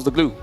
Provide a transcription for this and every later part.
the glue.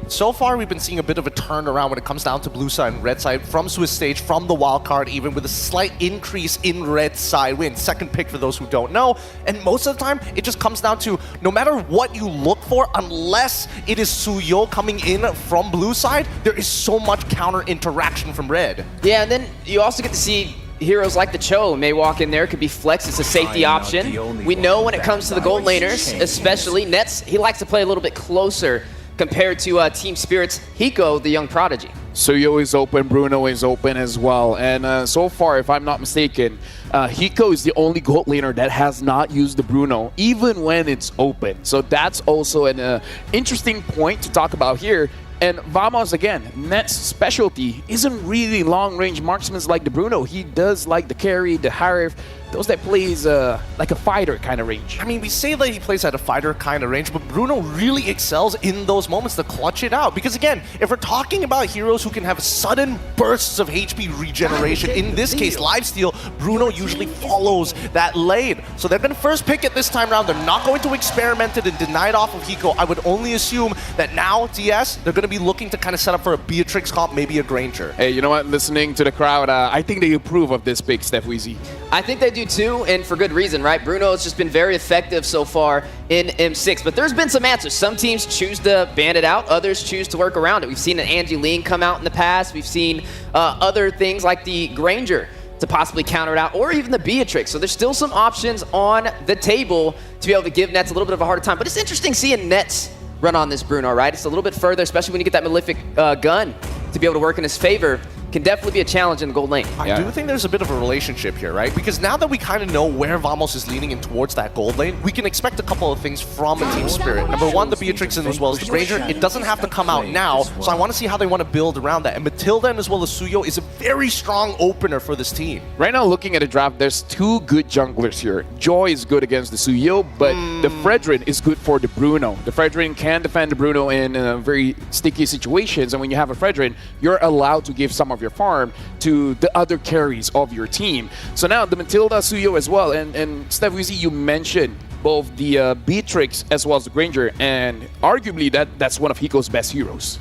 So far, we've been seeing a bit of a turnaround when it comes down to blue side and red side from Swiss stage, from the wild card, even with a slight increase in red side win. Second pick for those who don't know. And most of the time, it just comes down to no matter what you look for, unless it is Suyo coming in from blue side, there is so much counter interaction from red. Yeah, and then you also get to see heroes like the Cho may walk in there, could be flex, it's a safety option. We know when it comes to the gold laners, especially Nets, he likes to play a little bit closer compared to Team Spirit's Hiko, the young prodigy. Suyo is open, Bruno is open as well. And so far, if I'm not mistaken, Hiko is the only gold laner that has not used the Bruno, even when it's open. So that's also an interesting point to talk about here. And Vamos, again, Net's specialty isn't really long-range marksmen like the Bruno. He does like the carry, the Harif, those that plays like a fighter kind of range. I mean, we say that he plays at a fighter kind of range, but Bruno really excels in those moments to clutch it out. Because again, if we're talking about heroes who can have sudden bursts of HP regeneration, in this case, lifesteal, Bruno usually follows that lane. So they've been first pick at this time around. They're not going to experiment it and deny it off of Hiko. I would only assume that now, DS, they're going to be looking to kind of set up for a Beatrix comp, maybe a Granger. Hey, you know what? Listening to the crowd, I think they approve of this pick, Steph Weezy. I think they do too, and for good reason, right? Bruno has just been very effective so far in M6, but there's been some answers. Some teams choose to ban it out, others choose to work around it. We've seen an Angeline come out in the past. We've seen other things like the Granger to possibly counter it out, or even the Beatrix. So there's still some options on the table to be able to give Nets a little bit of a harder time. But it's interesting seeing Nets run on this Bruno, right? It's a little bit further, especially when you get that Malefic gun to be able to work in his favor. Can definitely be a challenge in the gold lane. I do think there's a bit of a relationship here, right? Because now that we kind of know where Vamos is leaning in towards that gold lane, we can expect a couple of things from a Team Spirit. Number one, the Beatrix and as well as the Granger. It doesn't have to come out now, so I want to see how they want to build around that. And Matilda and as well as Suyo is a very strong opener for this team. Right now, looking at the draft, there's two good junglers here. Joy is good against the Suyo, but the Fredrin is good for the Bruno. The Fredrin can defend the Bruno in very sticky situations, and when you have a Fredrin, you're allowed to give some of your farm to the other carries of your team. So now the Matilda, Suyo as well, and Steph Weezy, you mentioned both the Beatrix as well as the Granger, and arguably that's one of Hiko's best heroes.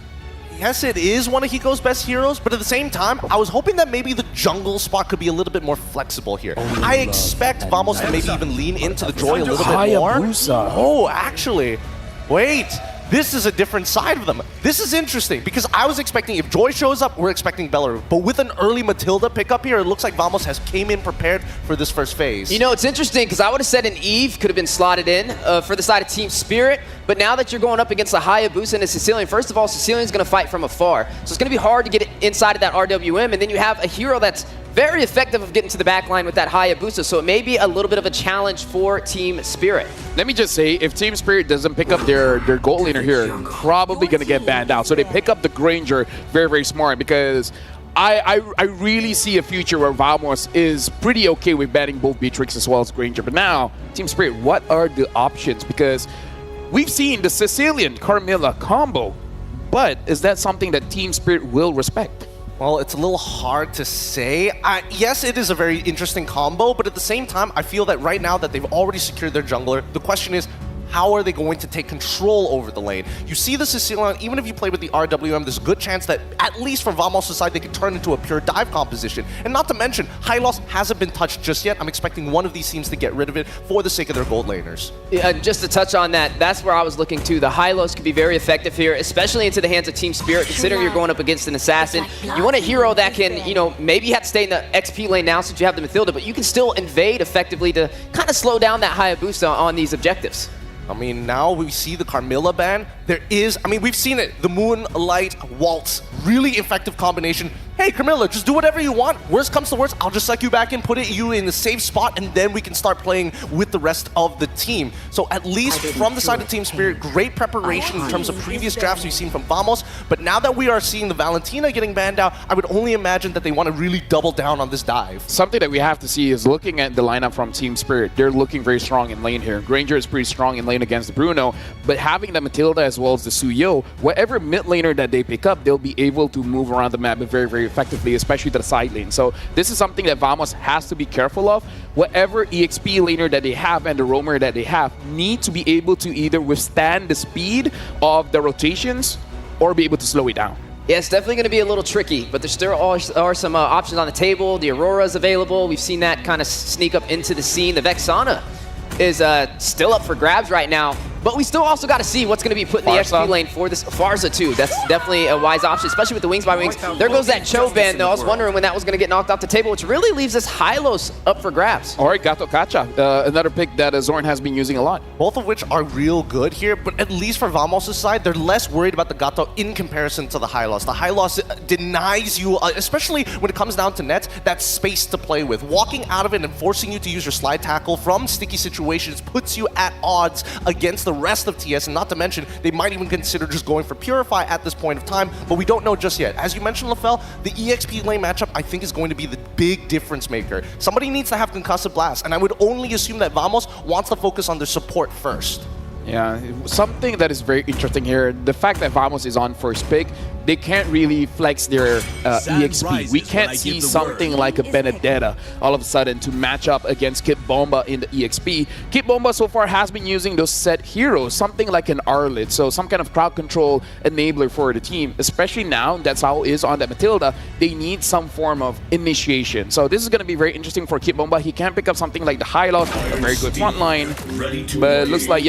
Yes, it is one of Hiko's best heroes, but at the same time, I was hoping that maybe the jungle spot could be a little bit more flexible here. I expect Vamos to maybe even lean into the Joy a little bit more. Oh, actually, wait. This is a different side of them. This is interesting because I was expecting if Joy shows up, we're expecting Belleru. But with an early Matilda pickup here, it looks like Vamos has came in prepared for this first phase. You know, it's interesting because I would have said an Eve could have been slotted in for the side of Team Spirit. But now that you're going up against a Hayabusa and a Sicilian, first of all, Sicilian's going to fight from afar. So it's going to be hard to get inside of that RWM. And then you have a hero that's very effective of getting to the back line with that Hayabusa. So it may be a little bit of a challenge for Team Spirit. Let me just say, if Team Spirit doesn't pick up their gold laner here, probably going to get banned out. So they pick up the Granger very, very smart because I really see a future where Vamos is pretty okay with banning both Beatrix as well as Granger. But now, Team Spirit, what are the options? Because we've seen the Sicilian Carmilla combo, but is that something that Team Spirit will respect? Well, it's a little hard to say. Yes, it is a very interesting combo, but at the same time, I feel that right now that they've already secured their jungler, the question is, how are they going to take control over the lane? You see the Sicilian, even if you play with the RWM, there's a good chance that, at least for Vamos' side, they could turn into a pure dive composition. And not to mention, Hylos hasn't been touched just yet. I'm expecting one of these teams to get rid of it for the sake of their gold laners. Just to touch on that, that's where I was looking too. The Hylos could be very effective here, especially into the hands of Team Spirit, considering you're going up against an assassin. You want a hero that can, you know, maybe you have to stay in the XP lane now since you have the Matilda, but you can still invade effectively to kind of slow down that Hayabusa on these objectives. I mean, now we see the Carmilla ban. There is, I mean, we've seen it. The Moonlight Waltz, really effective combination. Hey, Carmilla, just do whatever you want. Worst comes to worst, I'll just suck you back in, put you in a safe spot, and then we can start playing with the rest of the team. So at least from the side of Team Spirit, great preparation in terms of previous drafts we've seen from Vamos. But now that we are seeing the Valentina getting banned out, I would only imagine that they want to really double down on this dive. Something that we have to see is looking at the lineup from Team Spirit. They're looking very strong in lane here. Granger is pretty strong in lane against the Bruno, but having the Matilda as well as the Suyo, whatever mid laner that they pick up, they'll be able to move around the map very, very effectively, especially to the side lane. So this is something that Vamos has to be careful of. Whatever EXP laner that they have and the roamer that they have need to be able to either withstand the speed of the rotations or be able to slow it down. Yeah, it's definitely going to be a little tricky, but there still are some options on the table. The Aurora's available. We've seen that kind of sneak up into the scene. The Vexana is still up for grabs right now, but we still also got to see what's going to be put in the XP lane for this. Farza, too. That's definitely a wise option, especially with the Wings by Wings. There goes that Cho ban, though. I was wondering when that was going to get knocked off the table, which really leaves this Hylos up for grabs. All right, Gato Kacha, another pick that Zorn has been using a lot. Both of which are real good here, but at least for Vamos' side, they're less worried about the Gato in comparison to the Hylos. The Hylos denies you, especially when it comes down to nets, that space to play with. Walking out of it and forcing you to use your slide tackle from sticky situations puts you at odds against the rest of TS, and not to mention, they might even consider just going for Purify at this point of time, but we don't know just yet. As you mentioned, LaFell, the EXP lane matchup, I think, is going to be the big difference maker. Somebody needs to have Concussive Blast, and I would only assume that Vamos wants to focus on their support first. Yeah, something that is very interesting here, the fact that Vamos is on first pick, they can't really flex their EXP. We can't see something like a Benedetta all of a sudden to match up against Kit Bomba in the EXP. Kit Bomba so far has been using those set heroes, something like an Arlet, so some kind of crowd control enabler for the team, especially now that Sao is on that Matilda, they need some form of initiation. So this is going to be very interesting for Kit Bomba. He can pick up something like the Hylos, a very good front line, but it looks like,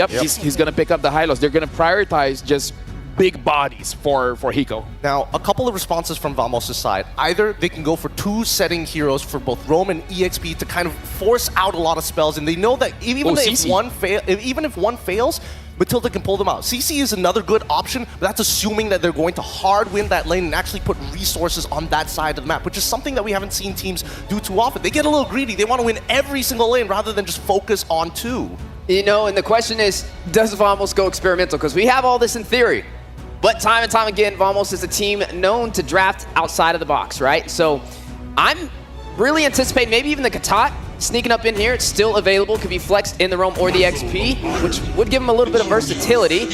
he's going to pick up the Hylos. They're going to prioritize just big bodies for Hiko. Now, a couple of responses from Vamos' side. Either they can go for two setting heroes for both Roam and EXP to kind of force out a lot of spells, and they know that even if one fails, Matilda can pull them out. CC is another good option, but that's assuming that they're going to hard win that lane and actually put resources on that side of the map, which is something that we haven't seen teams do too often. They get a little greedy. They want to win every single lane rather than just focus on two. You know, and the question is, does Vamos go experimental? Because we have all this in theory. But time and time again, Vamos is a team known to draft outside of the box, right? So I'm really anticipating maybe even the Katat sneaking up in here. It's still available, could be flexed in the Roam or the XP, which would give him a little bit of versatility.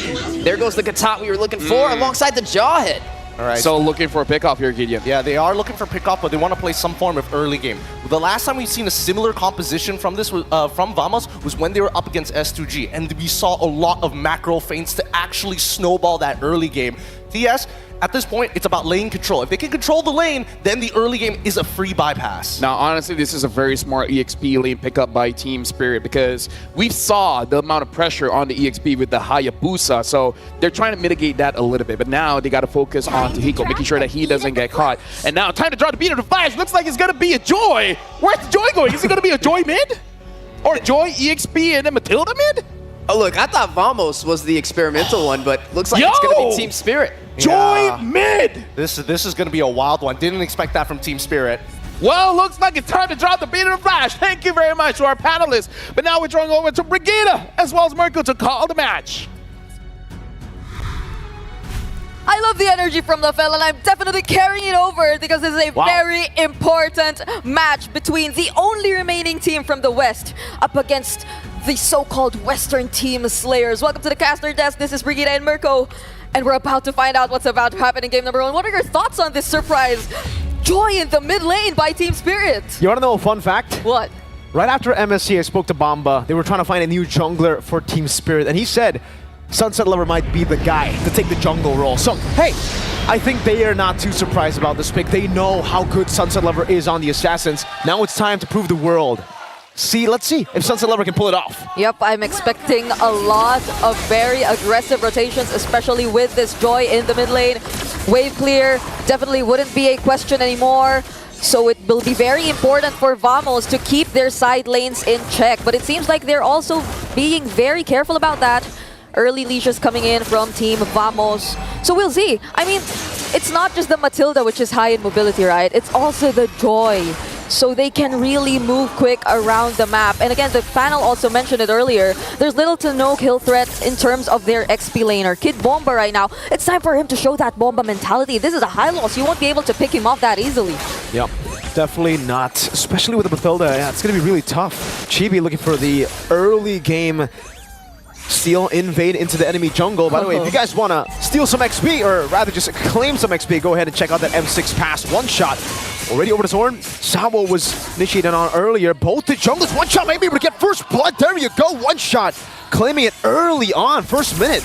There goes the Katat we were looking for alongside the Jawhead. All right. So looking for a pickoff here, Gideon. Yeah, they are looking for pickoff, but they want to play some form of early game. The last time we've seen a similar composition from this from Vamos was when they were up against S2G, and we saw a lot of macro feints to actually snowball that early game. TS, at this point, it's about lane control. If they can control the lane, then the early game is a free bypass. Now, honestly, this is a very smart EXP lane pickup by Team Spirit because we saw the amount of pressure on the EXP with the Hayabusa, so they're trying to mitigate that a little bit. But now they got to focus on Hiko, making sure that he doesn't get caught. And now, time to draw the beat of the flash. Looks like it's going to be a Joy. Where's the Joy going? Is it going to be a Joy mid? Or Joy, EXP, and then Matilda mid? Oh, look, I thought Vamos was the experimental one, but looks like it's going to be Team Spirit. Joy mid! This is going to be a wild one. Didn't expect that from Team Spirit. Well, looks like it's time to drop the beat of the flash. Thank you very much to our panelists. But now we're drawing over to Brigida as well as Mirko to call the match. I love the energy from LaFell, and I'm definitely carrying it over because this is a very important match between the only remaining team from the West up against the so-called Western Team Slayers. Welcome to the caster desk. This is Brigida and Mirko, and we're about to find out what's about to happen in game number 1. What are your thoughts on this surprise Joy in the mid lane by Team Spirit? You want to know a fun fact? What? Right after MSC, I spoke to Bomba. They were trying to find a new jungler for Team Spirit, and he said Sunset Lover might be the guy to take the jungle role. So, hey, I think they are not too surprised about this pick. They know how good Sunset Lover is on the Assassins. Now it's time to prove the world. Let's see if Sunset Lover can pull it off. Yep, I'm expecting a lot of very aggressive rotations, especially with this Joy in the mid lane. Wave clear definitely wouldn't be a question anymore. So it will be very important for Vamos to keep their side lanes in check. But it seems like they're also being very careful about that. Early leashes coming in from Team Vamos. So we'll see. I mean, it's not just the Matilda which is high in mobility, right? It's also the Joy. So they can really move quick around the map. And again, the panel also mentioned it earlier. There's little to no kill threat in terms of their XP laner. Kid Bomba right now, it's time for him to show that Bomba mentality. This is a high loss. You won't be able to pick him off that easily. Yep, definitely not. Especially with the Matilda, yeah, it's going to be really tough. Chibi looking for the early game steal, invade into the enemy jungle. By the way, if you guys want to steal some XP, or rather just claim some XP, go ahead and check out that M6 pass. One shot. Already over to Zorn. Sawo was initiated on earlier. Both the junglers, one shot, maybe able to get first blood. There you go, one shot. Claiming it early on, first minute.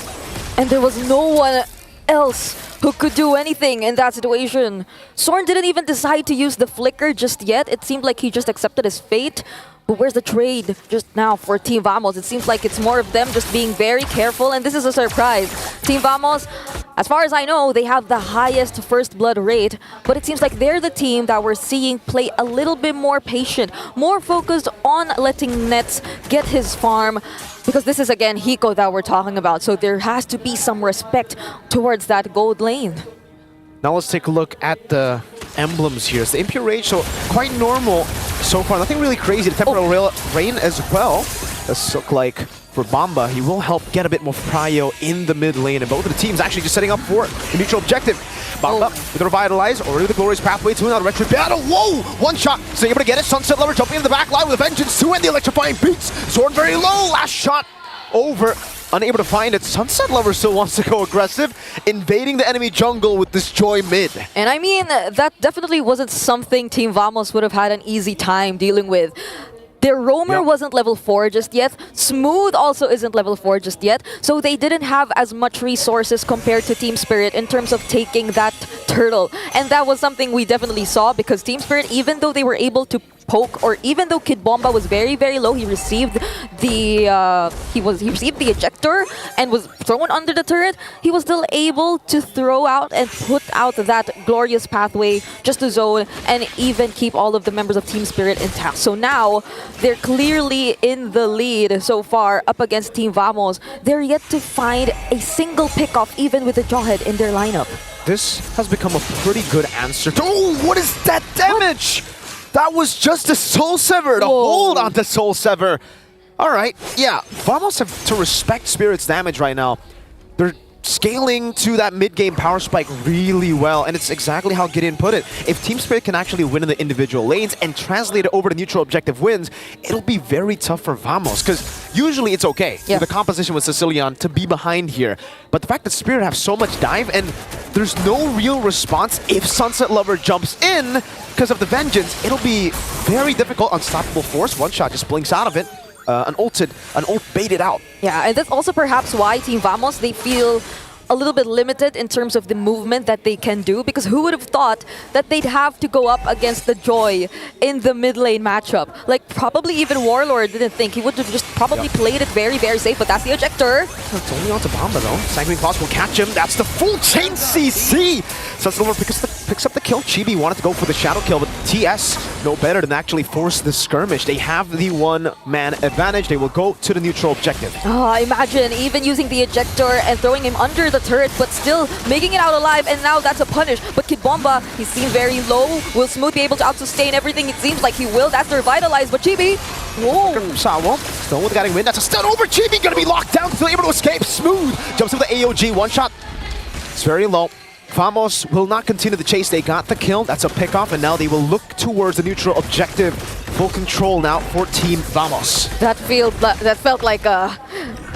And there was no one else who could do anything in that situation. Zorn didn't even decide to use the flicker just yet. It seemed like he just accepted his fate. But where's the trade just now for Team Vamos? It seems like it's more of them just being very careful, and this is a surprise. Team Vamos, as far as I know, they have the highest first blood rate, but it seems like they're the team that we're seeing play a little bit more patient, more focused on letting Nets get his farm, because this is, again, Hiko that we're talking about, so there has to be some respect towards that gold lane. Now let's take a look at the emblems here. It's the Impure Rage, so quite normal so far. Nothing really crazy. The Temporal Rain as well. This look like for Bamba, he will help get a bit more prio in the mid lane, and both of the teams actually just setting up for a mutual objective. Bamba with the Revitalize, already the glorious pathway to another retro battle. Whoa! One shot, so able to get it. Sunset Lover jumping into the back line with a Vengeance 2 and the electrifying beats. Zorn very low, last shot over. Unable to find it. Sunset Lover still wants to go aggressive, invading the enemy jungle with this Joy mid. And I mean, that definitely wasn't something Team Vamos would have had an easy time dealing with. Their Roamer wasn't level 4 just yet. Smooth also isn't level 4 just yet. So they didn't have as much resources compared to Team Spirit in terms of taking that turtle. And that was something we definitely saw, because Team Spirit, even though they were able to poke, or even though Kid Bomba was very, very low, he received the he received the ejector and was thrown under the turret. He was still able to throw out and put out that glorious pathway just to zone and even keep all of the members of Team Spirit intact. So now they're clearly in the lead so far up against Team Vamos. They're yet to find a single pickoff even with the Jawhead in their lineup. This has become a pretty good answer. Oh, what is that damage? That was just a Soul Sever, to hold on to Soul Sever. All right, yeah, Vamos have to respect Spirit's damage right now. They're scaling to that mid-game power spike really well, and it's exactly how Gideon put it. If Team Spirit can actually win in the individual lanes and translate it over to neutral objective wins, it'll be very tough for Vamos, because usually it's okay for the composition with Sicilian to be behind here. But the fact that Spirit have so much dive and there's no real response if Sunset Lover jumps in because of the Vengeance, it'll be very difficult. Unstoppable Force, one shot just blinks out of it. An ult baited out. Yeah, and that's also perhaps why Team Vamos, they feel a little bit limited in terms of the movement that they can do, because who would have thought that they'd have to go up against the Joy in the mid lane matchup? Like, probably even Warlord didn't think. He would have just probably played it very, very safe, but that's the ejector. It's only onto Bamba though. Sanguine Claws will catch him. That's the full chain CC. Sunset Lover picks up the kill. Chibi wanted to go for the shadow kill, but TS no better than actually force the skirmish. They have the one-man advantage. They will go to the neutral objective. Oh, imagine even using the ejector and throwing him under the turret, but still making it out alive, and now that's a punish. But Kid Bomba, he seems very low. Will Smooth be able to out-sustain everything? It seems like he will. That's the Revitalize, but Chibi, whoa. Sawo, still with the guiding wind. That's a stun over Chibi, gonna be locked down, still able to escape. Smooth jumps with the AOG, one shot. It's very low. Vamos will not continue the chase. They got the kill. That's a pickoff, and now they will look towards the neutral objective. Full control now for Team Vamos. That felt like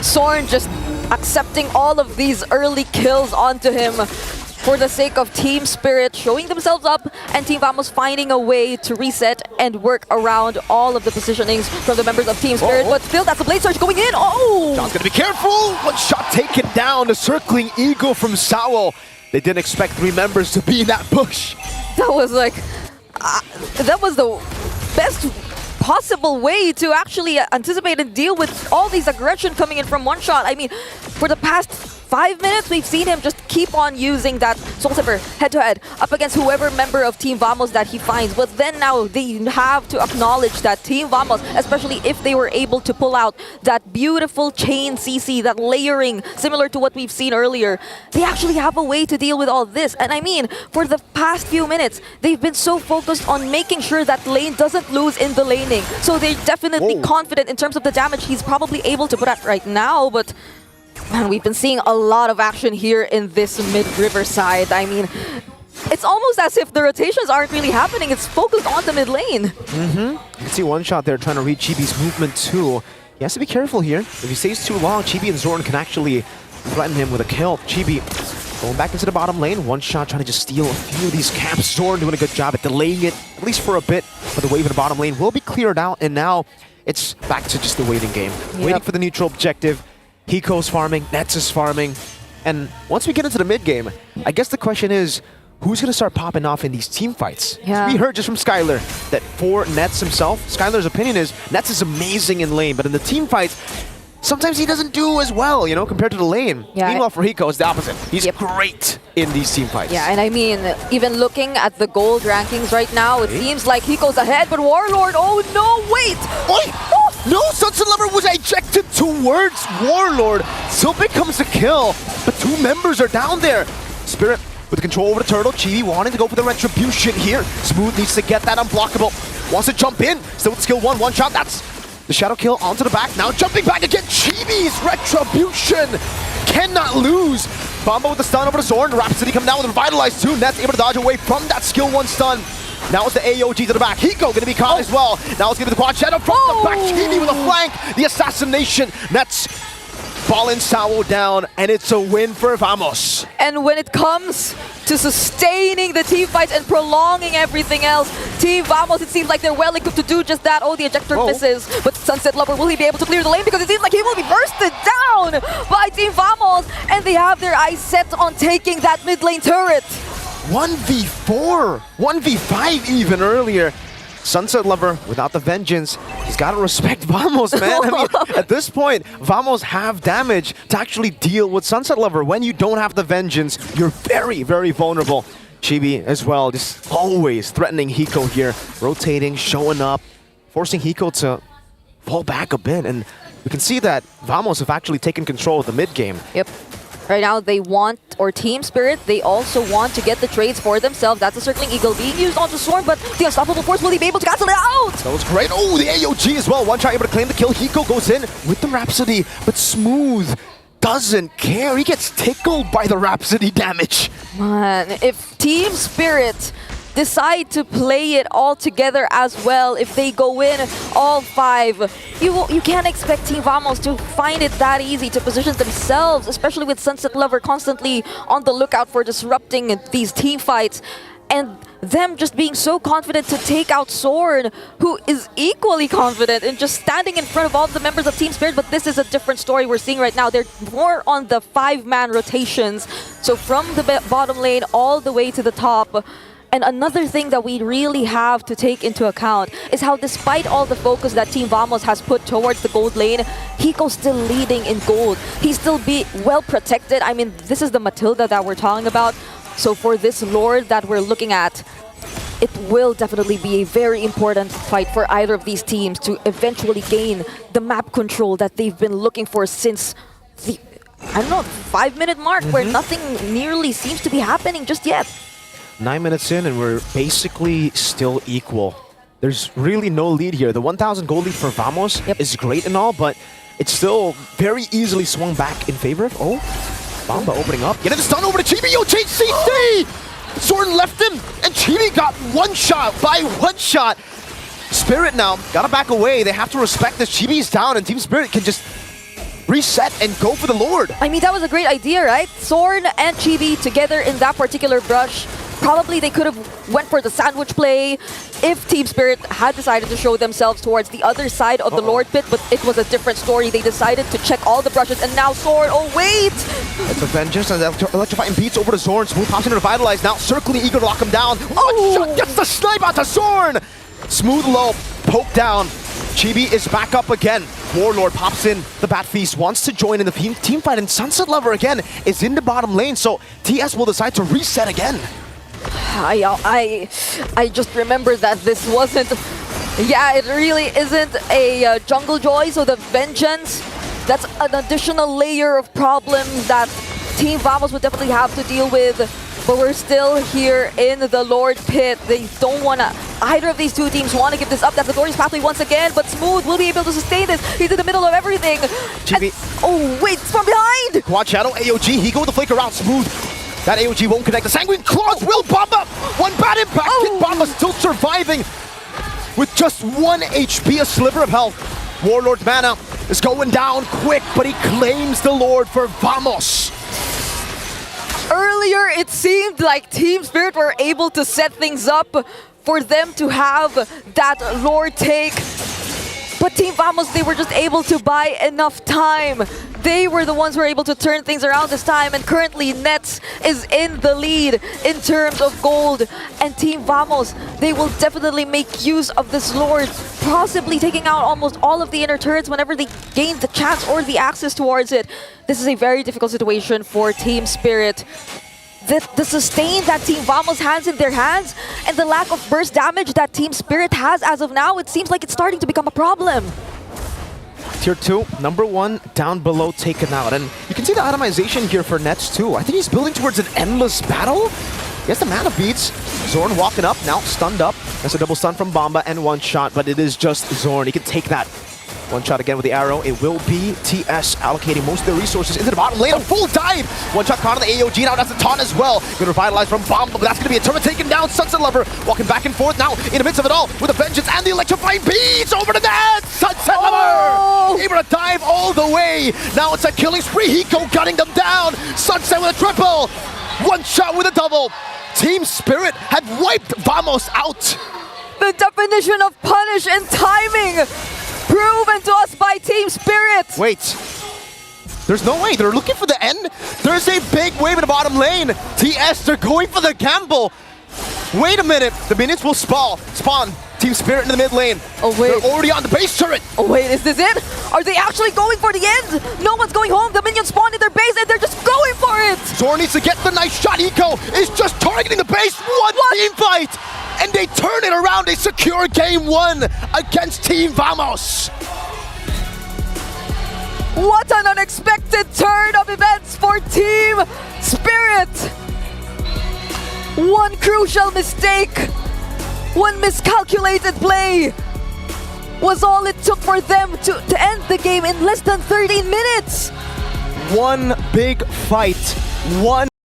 Zorn just accepting all of these early kills onto him for the sake of Team Spirit showing themselves up, and Team Vamos finding a way to reset and work around all of the positionings from the members of Team Spirit. But still, that's a Blade Surge going in. Oh! John's gonna be careful. One shot taken down. The circling eagle from Sawo. They didn't expect 3 members to be in that push. That was like, that was the best possible way to actually anticipate and deal with all these aggression coming in from one shot. I mean, for the past 5 minutes, we've seen him just keep on using that Soul Saver head-to-head up against whoever member of Team Vamos that he finds. But then now they have to acknowledge that Team Vamos, especially if they were able to pull out that beautiful chain CC, that layering, similar to what we've seen earlier, they actually have a way to deal with all this. And I mean, for the past few minutes, they've been so focused on making sure that lane doesn't lose in the laning. So they're definitely confident in terms of the damage he's probably able to put out right now, but man, we've been seeing a lot of action here in this mid-river side. I mean, it's almost as if the rotations aren't really happening. It's focused on the mid lane. You can see one shot there trying to read Chibi's movement too. He has to be careful here. If he stays too long, Chibi and Zorn can actually threaten him with a kill. Chibi going back into the bottom lane. One shot trying to just steal a few of these camps. Zorn doing a good job at delaying it, at least for a bit. But the wave in the bottom lane will be cleared out, and now it's back to just the waiting game. Waiting for the neutral objective. Hiko's farming, Nets is farming. And once we get into the mid game, I guess the question is, who's going to start popping off in these team fights? Yeah. We heard just from Skylar that for Nets himself, Skylar's opinion is Nets is amazing in lane, but in the team fights, sometimes he doesn't do as well, you know, compared to the lane. Yeah. Meanwhile, for Hiko, it's the opposite. He's great in these team fights. Yeah, and I mean, even looking at the gold rankings right now, it seems like Hiko's ahead, but Warlord, oh no, wait! Oi! No, Sunset Lover was ejected towards Warlord. Still becomes a kill, but two members are down there. Spirit with control over the turtle. Chibi wanting to go for the retribution here. Smooth needs to get that unblockable. Wants to jump in. Still with skill one shot. That's the shadow kill onto the back. Now jumping back again. Chibi's retribution cannot lose. Bomba with the stun over to Zorn. Rhapsody coming down with Revitalize 2. Nets able to dodge away from that skill 1 stun. Now it's the AOG to the back. Hiko gonna be caught as well. Now it's gonna be the quad shadow from the back. Chibi with a flank. The assassination. Nets falling Sawo down, and it's a win for Vamos. And when it comes to sustaining the team fights and prolonging everything else, Team Vamos, it seems like they're well equipped to do just that. Oh, the ejector misses. But Sunset Lover, will he be able to clear the lane? Because it seems like he will be bursted down by Team Vamos, and they have their eyes set on taking that mid lane turret. 1v4, 1v5 even earlier. Sunset Lover, without the vengeance, he's got to respect Vamos, man. I mean, at this point, Vamos have damage to actually deal with Sunset Lover. When you don't have the vengeance, you're very, very vulnerable. Chibi as well, just always threatening Hiko here, rotating, showing up, forcing Hiko to fall back a bit. And we can see that Vamos have actually taken control of the mid game. Yep. Right now, they want, or Team Spirit, they also want to get the trades for themselves. That's a Circling Eagle being used onto Storm, but the Unstoppable Force, will he be able to cancel it out? That was great. Oh, the AOG as well. One shot able to claim the kill. Hiko goes in with the Rhapsody, but Smooth doesn't care. He gets tickled by the Rhapsody damage. Man, if Team Spirit decide to play it all together as well, if they go in all 5, you can't expect Team Vamos to find it that easy to position themselves, especially with Sunset Lover constantly on the lookout for disrupting these team fights, and them just being so confident to take out Zorn, who is equally confident in just standing in front of all the members of Team Spirit. But this is a different story we're seeing right now. They're more on the 5-man rotations, so from the bottom lane all the way to the top. And another thing that we really have to take into account is how, despite all the focus that Team Vamos has put towards the gold lane, Hiko's still leading in gold. He's still well protected. I mean, this is the Matilda that we're talking about. So for this Lord that we're looking at, it will definitely be a very important fight for either of these teams to eventually gain the map control that they've been looking for since the, I don't know, 5-minute mark, where nothing nearly seems to be happening just yet. 9 minutes in, and we're basically still equal. There's really no lead here. The 1,000 gold lead for Vamos is great and all, but it's still very easily swung back in favor of... Oh, Bomba opening up. Get it, stun over to Chibi. Yo, CC! Zorn left him, and Chibi got one shot by one shot. Spirit now gotta back away. They have to respect this. Chibi's down, and Team Spirit can just reset and go for the Lord. I mean, that was a great idea, right? Zorn and Chibi together in that particular brush. Probably they could have went for the sandwich play if Team Spirit had decided to show themselves towards the other side of the Lord pit, but it was a different story. They decided to check all the brushes, and now Zorn, oh wait! It's a vengeance, and electrifying beats over to Zorn. Smooth pops into Revitalize, now circling eager to lock him down. One shot gets the snipe out to Zorn! Smooth low, poke down. Chibi is back up again. Warlord pops in the Bat Feast, wants to join in the team fight, and Sunset Lover again is in the bottom lane, so TS will decide to reset again. I just remember that this wasn't... Yeah, it really isn't a Jungle Joy, so the Vengeance, that's an additional layer of problems that Team Vamos would definitely have to deal with. But we're still here in the Lord Pit. They don't want to... Either of these two teams want to give this up. That's the glorious pathway once again, but Smooth will be able to sustain this. He's in the middle of everything. And, oh, wait, it's from behind! Quad Shadow, AOG, he go with the flicker out, Smooth. That AOG won't connect. The Sanguine Claws will bomb up! One bad impact! Kid Bomba still surviving with just 1 HP, a sliver of health. Warlord's mana is going down quick, but he claims the Lord for Vamos. Earlier, it seemed like Team Spirit were able to set things up for them to have that Lord take. But Team Vamos, they were just able to buy enough time. They were the ones who were able to turn things around this time, and currently Nets is in the lead in terms of gold. And Team Vamos, they will definitely make use of this Lord, possibly taking out almost all of the inner turrets whenever they gain the chance or the access towards it. This is a very difficult situation for Team Spirit. The sustain that Team Vamos has in their hands and the lack of burst damage that Team Spirit has as of now, it seems like it's starting to become a problem. Tier 2, number 1, down below, taken out. And you can see the itemization here for Nets too. I think he's building towards an endless battle. He has the mana beats. Zorn walking up, now stunned up. That's a double stun from Bomba and one shot, but it is just Zorn. He can take that. One shot again with the arrow. It will be TS allocating most of their resources into the bottom lane. A full dive! One shot caught on the AOG. Now that's a taunt as well. Going to revitalize from Bomba, but that's going to be a turret taken down. Sunset Lover walking back and forth now in the midst of it all with a vengeance and the electrifying beats over the net. Sunset Lover able to dive all the way. Now it's a killing spree. Hiko gunning them down. Sunset with a triple. One shot with a double. Team Spirit had wiped Vamos out. The definition of punish and timing proven to us by Team Spirit. Wait. There's no way. They're looking for the end. There's a big wave in the bottom lane. TS, they're going for the gamble. Wait a minute. The minions will spawn. Team Spirit in the mid lane. Oh, wait. They're already on the base turret. Oh, wait. Is this it? Are they actually going for the end? No one's going home. The minions spawned in their base and they're just going for it. Zorn needs to get the nice shot. Hiko is just targeting the base. One team fight. And they turn it around. They secure game 1 against Team Vamos. What an unexpected turn of events for Team Spirit. One crucial mistake, one miscalculated play was all it took for them to end the game in less than 13 minutes. One big fight. One